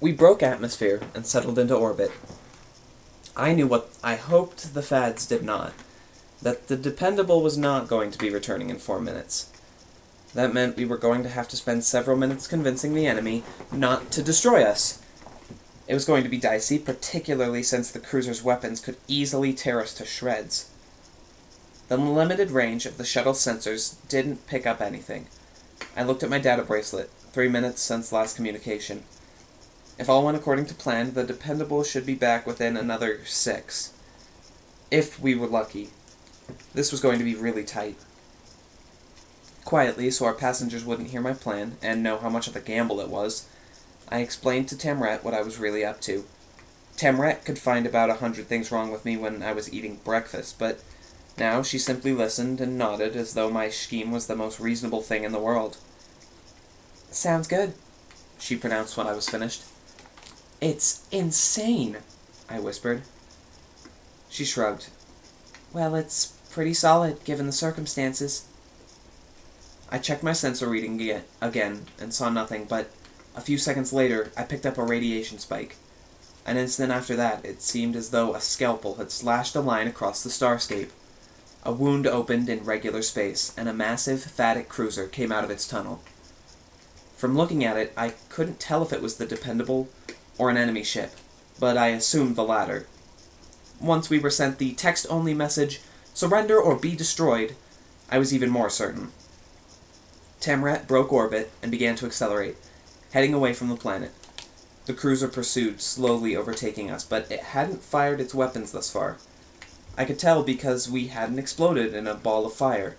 We broke atmosphere and settled into orbit. I knew what I hoped the Fads did not, that the Dependable was not going to be returning in 4 minutes. That meant we were going to have to spend several minutes convincing the enemy not to destroy us. It was going to be dicey, particularly since the cruiser's weapons could easily tear us to shreds. The limited range of the shuttle's sensors didn't pick up anything. I looked at my data bracelet, 3 minutes since last communication. If all went according to plan, the Dependable should be back within another 6. If we were lucky. This was going to be really tight. Quietly, so our passengers wouldn't hear my plan and know how much of a gamble it was, I explained to Tamret what I was really up to. Tamret could find about 100 things wrong with me when I was eating breakfast, but now she simply listened and nodded as though my scheme was the most reasonable thing in the world. "Sounds good," she pronounced when I was finished. "It's insane," I whispered. She shrugged. "Well, it's pretty solid, given the circumstances." I checked my sensor reading again and saw nothing, but a few seconds later I picked up a radiation spike. An instant after that, it seemed as though a scalpel had slashed a line across the starscape. A wound opened in regular space, and a massive, phatic cruiser came out of its tunnel. From looking at it, I couldn't tell if it was the Dependable or an enemy ship, but I assumed the latter. Once we were sent the text-only message, "Surrender or be destroyed," I was even more certain. Tamret broke orbit and began to accelerate, heading away from the planet. The cruiser pursued, slowly overtaking us, but it hadn't fired its weapons thus far. I could tell because we hadn't exploded in a ball of fire.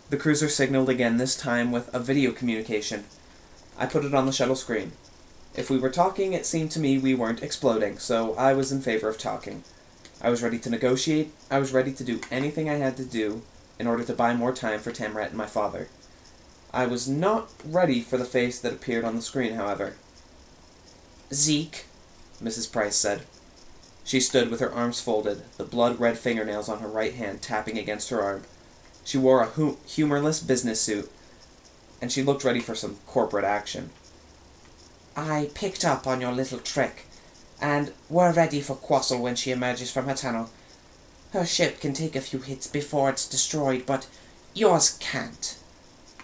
The cruiser signaled again, this time with a video communication. I put it on the shuttle screen. If we were talking, it seemed to me we weren't exploding, so I was in favor of talking. I was ready to negotiate. I was ready to do anything I had to do in order to buy more time for Tamret and my father. I was not ready for the face that appeared on the screen, however. "Zeke," Mrs. Price said. She stood with her arms folded, the blood-red fingernails on her right hand tapping against her arm. She wore a humorless business suit, and she looked ready for some corporate action. "I picked up on your little trick, and we're ready for Quassel when she emerges from her tunnel. Her ship can take a few hits before it's destroyed, but yours can't.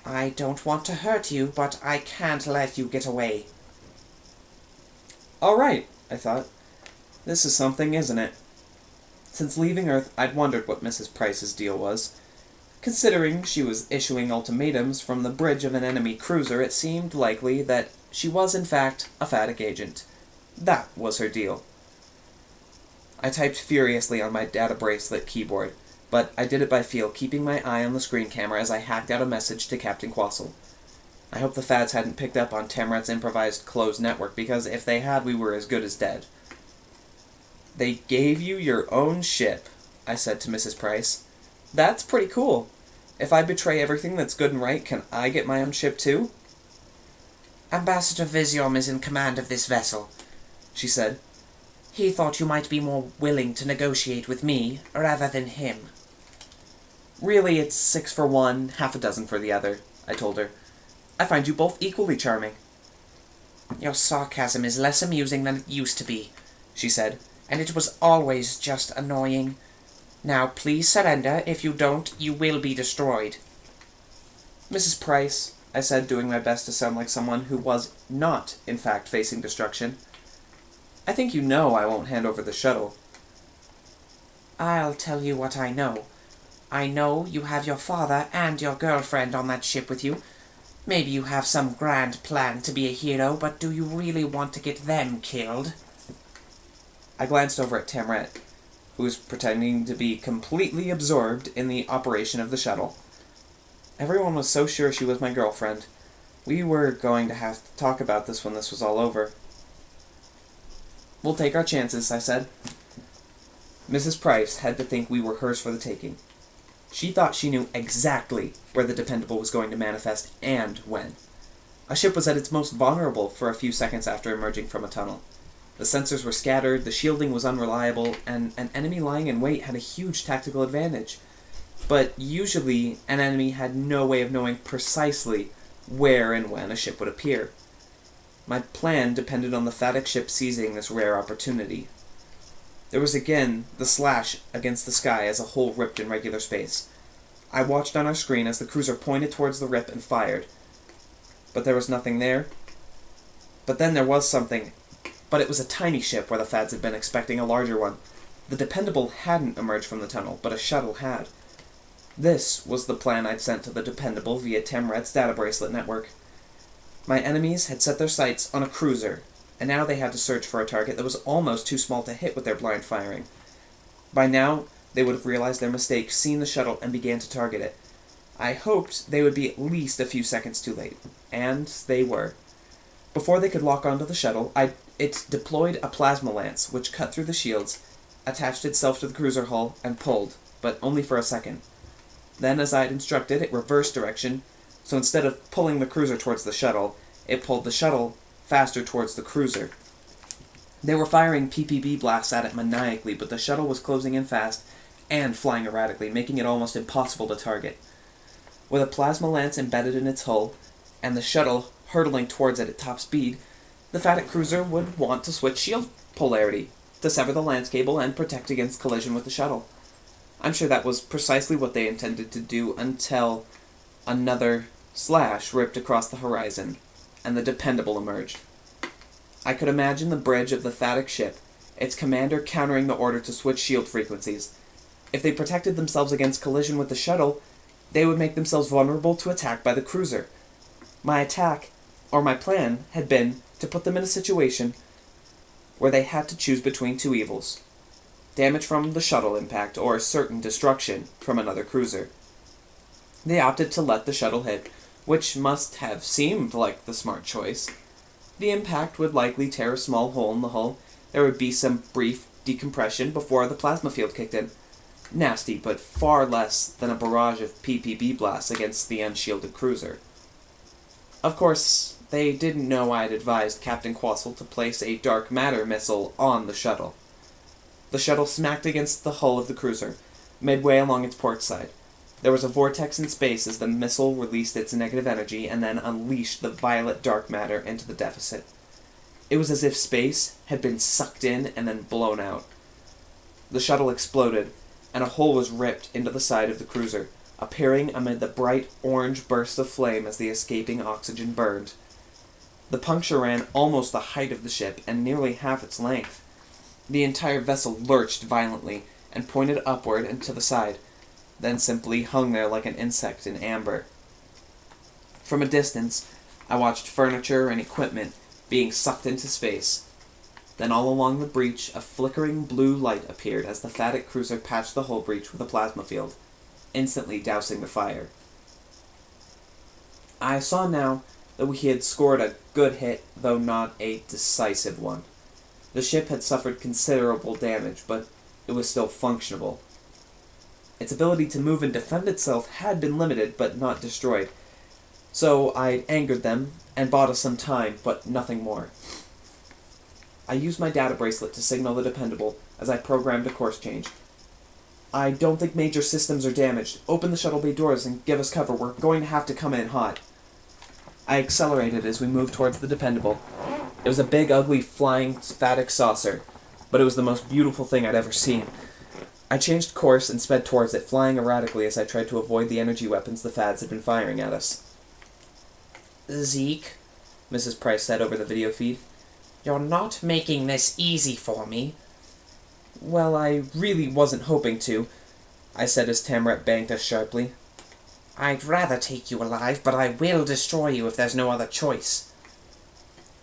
I don't want to hurt you, but I can't let you get away." All right, I thought. This is something, isn't it? Since leaving Earth, I'd wondered what Mrs. Price's deal was. Considering she was issuing ultimatums from the bridge of an enemy cruiser, it seemed likely that she was, in fact, a phatic agent. That was her deal. I typed furiously on my data bracelet keyboard, but I did it by feel, keeping my eye on the screen camera as I hacked out a message to Captain Quassel. I hope the Fads hadn't picked up on Tamret's improvised closed network, because if they had, we were as good as dead. "They gave you your own ship," I said to Mrs. Price. "That's pretty cool. If I betray everything that's good and right, can I get my own ship too?" "Ambassador Visium is in command of this vessel," she said. "He thought you might be more willing to negotiate with me rather than him." "Really, it's 6 for one, half a dozen for the other," I told her. "I find you both equally charming." "Your sarcasm is less amusing than it used to be," she said, "and it was always just annoying. Now please surrender. If you don't, you will be destroyed." "Mrs. Price," I said, doing my best to sound like someone who was not, in fact, facing destruction, "I think you know I won't hand over the shuttle." "I'll tell you what I know. I know you have your father and your girlfriend on that ship with you. Maybe you have some grand plan to be a hero, but do you really want to get them killed?" I glanced over at Tamret, who was pretending to be completely absorbed in the operation of the shuttle. Everyone was so sure she was my girlfriend. We were going to have to talk about this when this was all over. "We'll take our chances," I said. Mrs. Price had to think we were hers for the taking. She thought she knew exactly where the Dependable was going to manifest and when. A ship was at its most vulnerable for a few seconds after emerging from a tunnel. The sensors were scattered, the shielding was unreliable, and an enemy lying in wait had a huge tactical advantage. But usually, an enemy had no way of knowing precisely where and when a ship would appear. My plan depended on the Phatic ship seizing this rare opportunity. There was again the slash against the sky as a hole ripped in regular space. I watched on our screen as the cruiser pointed towards the rip and fired. But there was nothing there. But then there was something. But it was a tiny ship where the Fads had been expecting a larger one. The Dependable hadn't emerged from the tunnel, but a shuttle had. This was the plan I'd sent to the Dependable via Temret's data bracelet network. My enemies had set their sights on a cruiser, and now they had to search for a target that was almost too small to hit with their blind firing. By now, they would have realized their mistake, seen the shuttle, and began to target it. I hoped they would be at least a few seconds too late, and they were. Before they could lock onto the shuttle, it deployed a plasma lance, which cut through the shields, attached itself to the cruiser hull, and pulled, but only for a second. Then, as I had instructed, it reversed direction, so instead of pulling the cruiser towards the shuttle, it pulled the shuttle faster towards the cruiser. They were firing PPB blasts at it maniacally, but the shuttle was closing in fast and flying erratically, making it almost impossible to target. With a plasma lance embedded in its hull, and the shuttle hurtling towards it at top speed, the Phatic cruiser would want to switch shield polarity, to sever the lance cable and protect against collision with the shuttle. I'm sure that was precisely what they intended to do until another slash ripped across the horizon, and the Dependable emerged. I could imagine the bridge of the Phatic ship, its commander countering the order to switch shield frequencies. If they protected themselves against collision with the shuttle, they would make themselves vulnerable to attack by the cruiser. My plan, had been to put them in a situation where they had to choose between two evils: damage from the shuttle impact or certain destruction from another cruiser. They opted to let the shuttle hit, which must have seemed like the smart choice. The impact would likely tear a small hole in the hull. There would be some brief decompression before the plasma field kicked in. Nasty, but far less than a barrage of PPB blasts against the unshielded cruiser. Of course, they didn't know I had advised Captain Quassel to place a dark matter missile on the shuttle. The shuttle smacked against the hull of the cruiser, midway along its port side. There was a vortex in space as the missile released its negative energy and then unleashed the violet dark matter into the deficit. It was as if space had been sucked in and then blown out. The shuttle exploded, and a hole was ripped into the side of the cruiser, appearing amid the bright orange bursts of flame as the escaping oxygen burned. The puncture ran almost the height of the ship and nearly half its length. The entire vessel lurched violently and pointed upward and to the side, then simply hung there like an insect in amber. From a distance, I watched furniture and equipment being sucked into space. Then all along the breach, a flickering blue light appeared as the Phatic cruiser patched the hull breach with a plasma field, instantly dousing the fire. I saw now that we had scored a good hit, though not a decisive one. The ship had suffered considerable damage, but it was still functionable. Its ability to move and defend itself had been limited, but not destroyed. So I angered them and bought us some time, but nothing more. I used my data bracelet to signal the Dependable as I programmed a course change. I don't think major systems are damaged. Open the shuttle bay doors and give us cover. We're going to have to come in hot. I accelerated as we moved towards the Dependable. It was a big, ugly, flying Phatic saucer, but it was the most beautiful thing I'd ever seen. I changed course and sped towards it, flying erratically as I tried to avoid the energy weapons the Fads had been firing at us. "Zeke," Mrs. Price said over the video feed. "you're not making this easy for me." "Well, I really wasn't hoping to," I said as Tamret banked us sharply. "I'd rather take you alive, but I will destroy you if there's no other choice."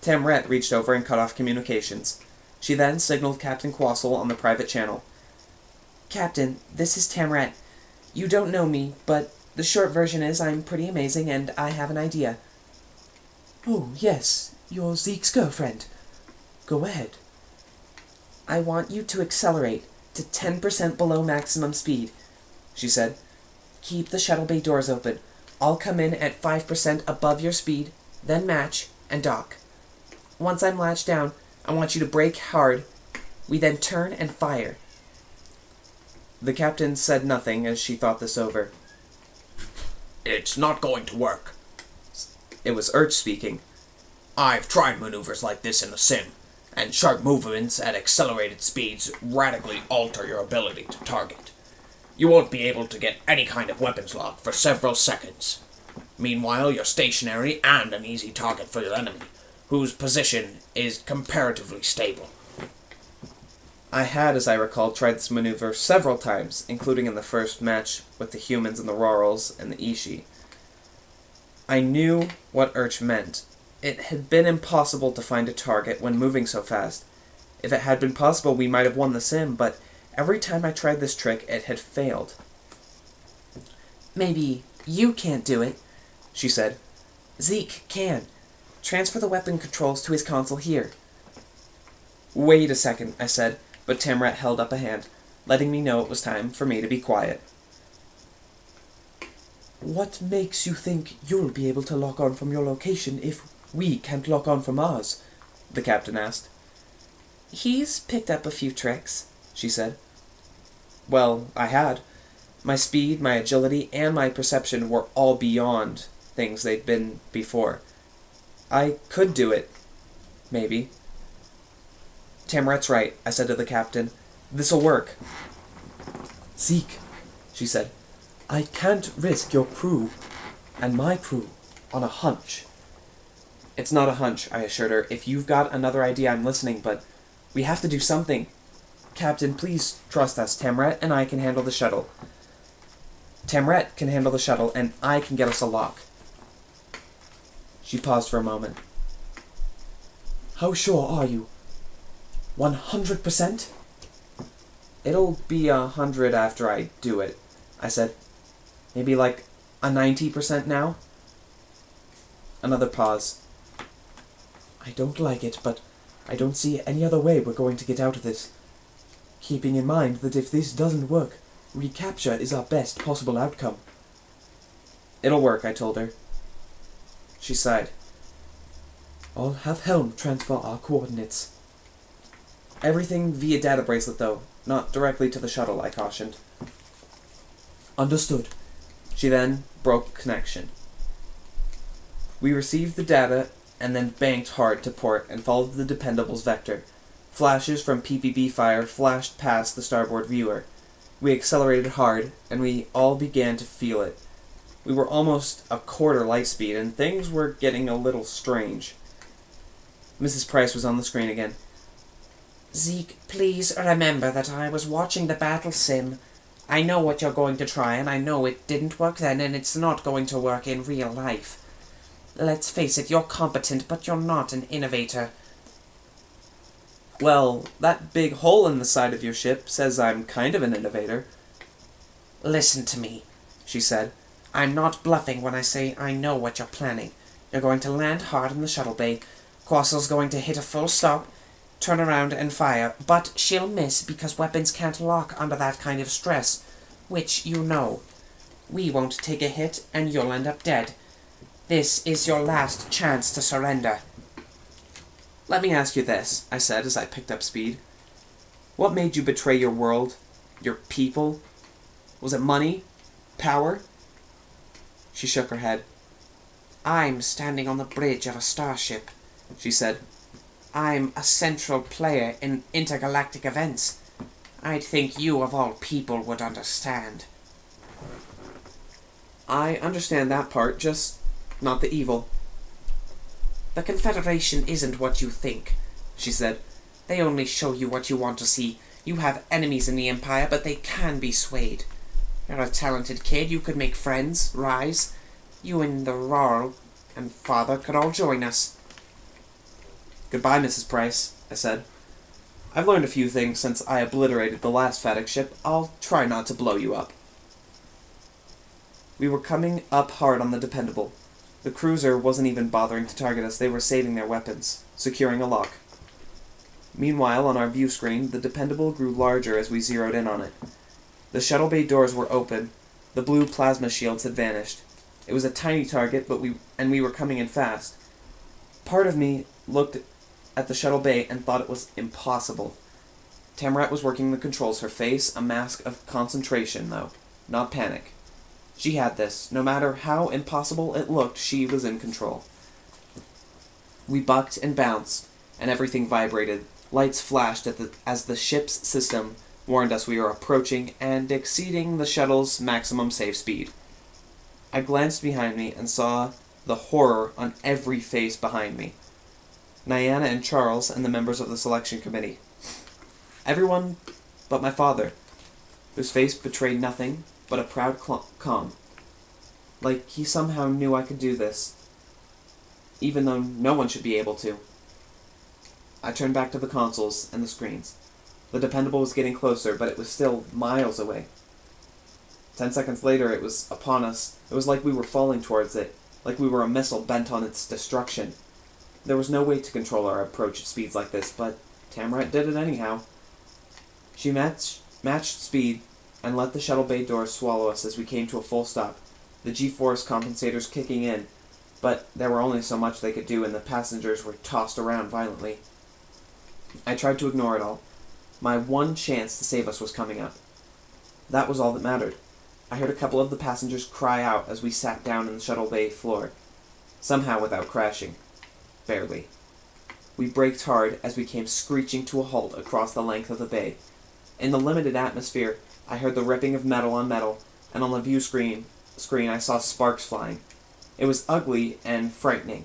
Tamret reached over and cut off communications. She then signaled Captain Quassel on the private channel. "Captain, this is Tamret. You don't know me, but the short version is I'm pretty amazing and I have an idea." "Oh, yes, you're Zeke's girlfriend. Go ahead." "I want you to accelerate to 10% below maximum speed," she said. "Keep the shuttle bay doors open. I'll come in at 5% above your speed, then match, and dock. Once I'm latched down, I want you to brake hard. We then turn and fire." The captain said nothing as she thought this over. "It's not going to work." It was Urch speaking. I've tried maneuvers like this in the sim, and sharp movements at accelerated speeds radically alter your ability to target. You won't be able to get any kind of weapons lock for several seconds. Meanwhile, you're stationary and an easy target for your enemy, whose position is comparatively stable. I had, as I recall, tried this maneuver several times, including in the first match with the humans and the Rorals and the Ishi. I knew what Urch meant. It had been impossible to find a target when moving so fast. If it had been possible, we might have won the sim, but every time I tried this trick, it had failed. Maybe you can't do it, She said. Zeke can. Transfer the weapon controls to his console here. Wait a second, I said, but Tamrat held up a hand, letting me know it was time for me to be quiet. What makes you think you'll be able to lock on from your location if we can't lock on from ours? The captain asked. He's picked up a few tricks, she said. Well, I had. My speed, my agility, and my perception were all beyond things they'd been before. I could do it. Maybe. Tamrat's right, I said to the captain. This'll work. Zeke, she said, I can't risk your crew and my crew on a hunch. It's not a hunch, I assured her. If you've got another idea, I'm listening, but we have to do something. Captain, please trust us. Tamrat and I can handle the shuttle. Tamrat can handle the shuttle, and I can get us a lock. She paused for a moment. How sure are you? 100%? It'll be 100 after I do it, I said. Maybe like a 90% now? Another pause. I don't like it, but I don't see any other way we're going to get out of this. Keeping in mind that if this doesn't work, recapture is our best possible outcome. It'll work, I told her. She sighed. I'll have Helm transfer our coordinates. Everything via data bracelet, though, not directly to the shuttle, I cautioned. Understood. She then broke connection. We received the data and then banked hard to port and followed the Dependable's vector. Flashes from PPB fire flashed past the starboard viewer. We accelerated hard, and we all began to feel it. We were almost a quarter light speed, and things were getting a little strange. Mrs. Price was on the screen again. Zeke, please remember that I was watching the battle sim. I know what you're going to try, and I know it didn't work then, and it's not going to work in real life. Let's face it, you're competent, but you're not an innovator. Well, that big hole in the side of your ship says I'm kind of an innovator. Listen to me, she said. I'm not bluffing when I say I know what you're planning. You're going to land hard in the shuttle bay. Quassel's going to hit a full stop, turn around and fire, but she'll miss because weapons can't lock under that kind of stress, which you know. We won't take a hit, and you'll end up dead. This is your last chance to surrender. Let me ask you this, I said as I picked up speed. What made you betray your world? Your people? Was it money? Power? She shook her head. I'm standing on the bridge of a starship, she said. I'm a central player in intergalactic events. I'd think you of all people would understand. I understand that part, just not the evil. The Confederation isn't what you think, she said. They only show you what you want to see. You have enemies in the Empire, but they can be swayed. You're a talented kid. You could make friends, rise. You and the Roral and Father could all join us. Goodbye, Mrs. Price, I said. I've learned a few things since I obliterated the last Faddock ship. I'll try not to blow you up. We were coming up hard on the Dependable. The cruiser wasn't even bothering to target us. They were saving their weapons, securing a lock. Meanwhile, on our view screen, the Dependable grew larger as we zeroed in on it. The shuttle bay doors were open. The blue plasma shields had vanished. It was a tiny target, but we were coming in fast. Part of me looked at the shuttle bay and thought it was impossible. Tamrat was working the controls, her face a mask of concentration, though, not panic. She had this. No matter how impossible it looked, she was in control. We bucked and bounced, and everything vibrated. Lights flashed as the ship's system warned us we were approaching and exceeding the shuttle's maximum safe speed. I glanced behind me and saw the horror on every face behind me. Diana and Charles and the members of the selection committee. Everyone but my father, whose face betrayed nothing but a proud calm. Like he somehow knew I could do this, even though no one should be able to. I turned back to the consoles and the screens. The Dependable was getting closer, but it was still miles away. 10 seconds later, it was upon us. It was like we were falling towards it, like we were a missile bent on its destruction. There was no way to control our approach at speeds like this, but Tamrat did it anyhow. She matched speed and let the shuttle bay doors swallow us as we came to a full stop, the G-force compensators kicking in, but there were only so much they could do and the passengers were tossed around violently. I tried to ignore it all. My one chance to save us was coming up. That was all that mattered. I heard a couple of the passengers cry out as we sat down in the shuttle bay floor, somehow without crashing. Barely. We braked hard as we came screeching to a halt across the length of the bay. In the limited atmosphere, I heard the ripping of metal on metal, and on the view screen I saw sparks flying. It was ugly and frightening,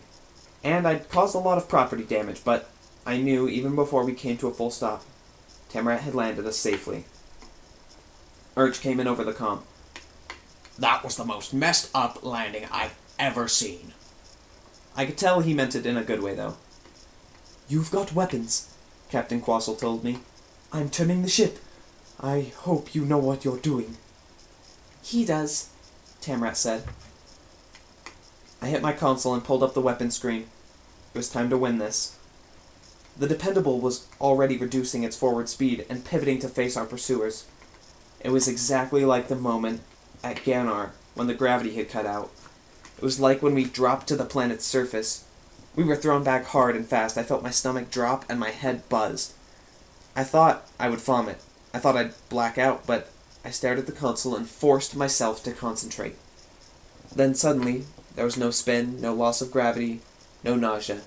and I'd caused a lot of property damage, but I knew even before we came to a full stop, Tamrat had landed us safely. Urge came in over the comm. That was the most messed up landing I've ever seen. I could tell he meant it in a good way, though. You've got weapons, Captain Quassel told me. I'm trimming the ship. I hope you know what you're doing. He does, Tamrat said. I hit my console and pulled up the weapon screen. It was time to win this. The Dependable was already reducing its forward speed and pivoting to face our pursuers. It was exactly like the moment at Ganar when the gravity had cut out. It was like when we dropped to the planet's surface. We were thrown back hard and fast. I felt my stomach drop and my head buzzed. I thought I would vomit. I thought I'd black out, but I stared at the console and forced myself to concentrate. Then suddenly, there was no spin, no loss of gravity, no nausea.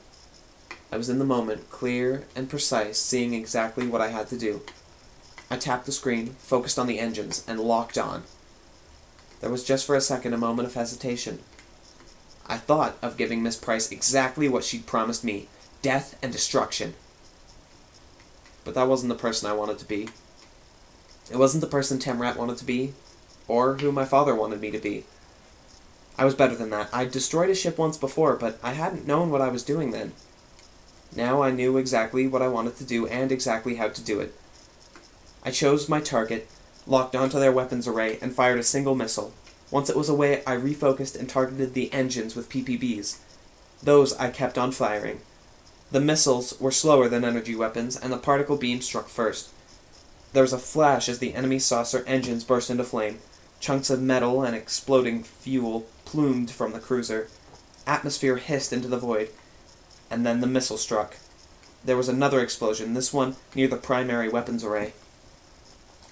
I was in the moment, clear and precise, seeing exactly what I had to do. I tapped the screen, focused on the engines, and locked on. There was just for a second a moment of hesitation. I thought of giving Miss Price exactly what she'd promised me, death and destruction. But that wasn't the person I wanted to be. It wasn't the person Tamrat wanted to be, or who my father wanted me to be. I was better than that. I'd destroyed a ship once before, but I hadn't known what I was doing then. Now I knew exactly what I wanted to do and exactly how to do it. I chose my target, locked onto their weapons array, and fired a single missile. Once it was away, I refocused and targeted the engines with PPBs. Those I kept on firing. The missiles were slower than energy weapons, and the particle beam struck first. There was a flash as the enemy saucer engines burst into flame. Chunks of metal and exploding fuel plumed from the cruiser. Atmosphere hissed into the void, and then the missile struck. There was another explosion, this one near the primary weapons array.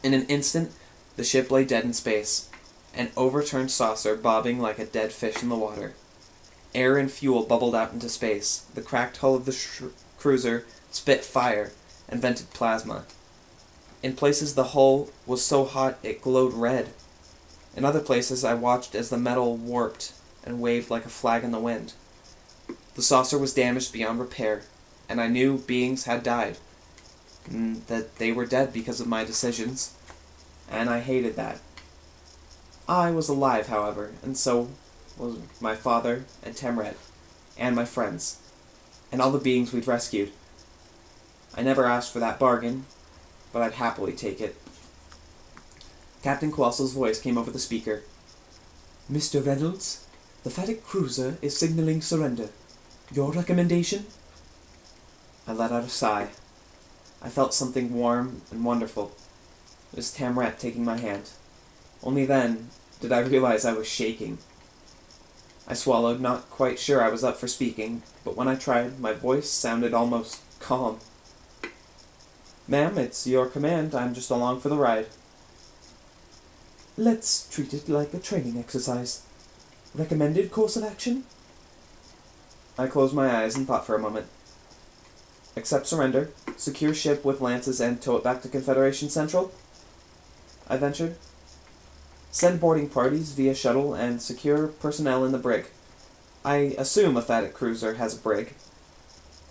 In an instant, the ship lay dead in space, an overturned saucer bobbing like a dead fish in the water. Air and fuel bubbled out into space. The cracked hull of the cruiser spit fire and vented plasma. In places the hull was so hot it glowed red. In other places I watched as the metal warped and waved like a flag in the wind. The saucer was damaged beyond repair, and I knew beings had died. That they were dead because of my decisions, and I hated that. I was alive, however, and so was my father and Tamrat, and my friends, and all the beings we'd rescued. I never asked for that bargain, but I'd happily take it. Captain Quassel's voice came over the speaker. Mr. Reynolds, the Phatic cruiser is signaling surrender. Your recommendation? I let out a sigh. I felt something warm and wonderful. It was Tamrat taking my hand. Only then did I realize I was shaking. I swallowed, not quite sure I was up for speaking, but when I tried, my voice sounded almost calm. Ma'am, it's your command. I'm just along for the ride. Let's treat it like a training exercise. Recommended course of action? I closed my eyes and thought for a moment. Accept surrender, secure ship with lances, and tow it back to Confederation Central? I ventured. Send boarding parties via shuttle and secure personnel in the brig. I assume a Phatic cruiser has a brig.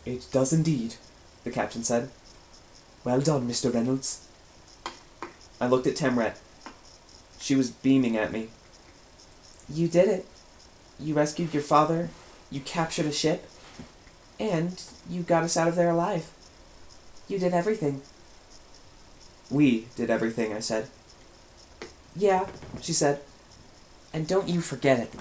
It does indeed, the captain said. Well done, Mr. Reynolds. I looked at Temret. She was beaming at me. You did it. You rescued your father, you captured a ship, and you got us out of there alive. You did everything. We did everything, I said. Yeah, she said. And don't you forget it.